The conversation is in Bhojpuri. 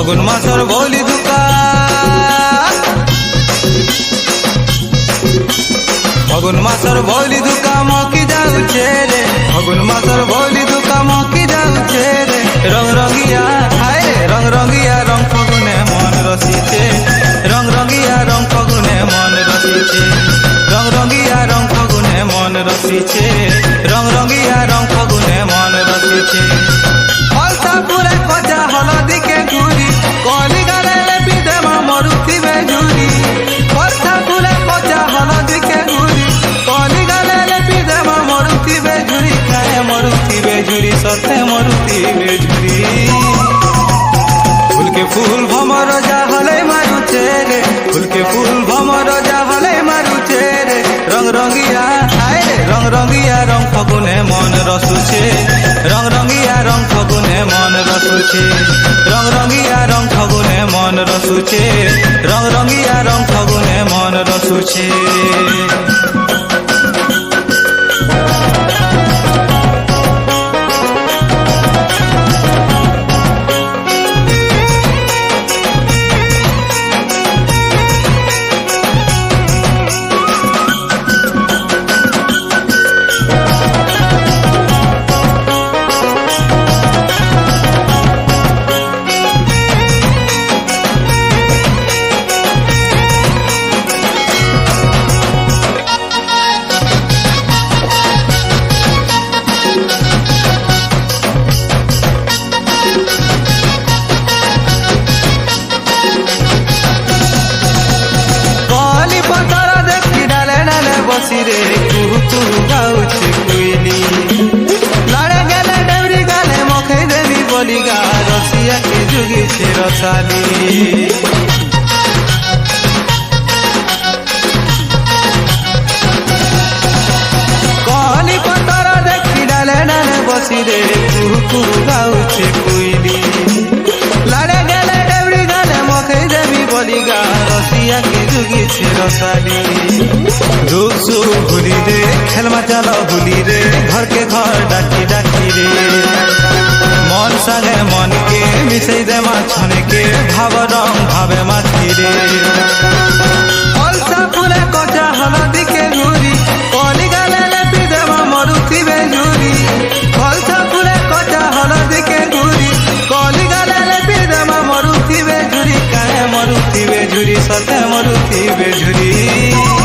ফাগুন মাসর ভৌলি দুকা ফাগুন মাসর ভৌলি দুকা মকি যাউছে রে ফাগুন মাসর ভৌলি দুকা মকি যাউছে রে রং রঙিয়া হায় রং রঙিয়া রং ফাগুনে মন রসিছে রং রঙিয়া রং ফাগুনে মন রসিছে রং রঙিয়া রং ফাগুনে মন রসিছে রং রঙিয়া রং ফাগুনে মন রসিছে অলসা পুরে কচা হলদিকে ঘুরি কলি গালে বিদেমা মরুথিবে ঝুরি অলসা পুরে কচা হলদিকে ঘুরি কলি গালে বিদেমা মরুথিবে ঝুরি খায় মরুথিবে ঝুরি সতে মরুথিবে ঝুরি ফুল के फूल भमर जा हले मारुचे रे फूल के फूल भमर जा हले मारुचे रे रंग रंगिया आए रंग रंगिया रंग फगुने मन रसुचे रंग रंगिया रंग फगुने मन रसुचे रंग रंगिया रंग फगुने मन रसुचे रंग रंगिया रंग फगुने मन रसुचे रे कुहू कुहू गाउछे कोइली लड़े गेले डबरी गाले मखै देवी बोली गा रसिया के जुगी छे रसाली कली पतर देखी डाले डाले बसी रे कुहू कुहू गाउछे कोइली लड़े गेले डबरी गाले मखै देवी बोली गा रसिया के जुगी छे रसाली दुख सुख भूली रे खेलमा चलो भूली रे घर के घर डाकी डाकी रे मन संगे मन के मिसई दे माछन के भाव रंग भावे माथी रे अलसा फुले कचा हलदी के घुरी कली गाले लेपी देवा मरुथी बेझुरी अलसा फुले कचा हलदी के घुरी कली गाले लेपी देवा मरुथी बेझुरी काहे मरुथी बेझुरी सते मरुथी बेझुरी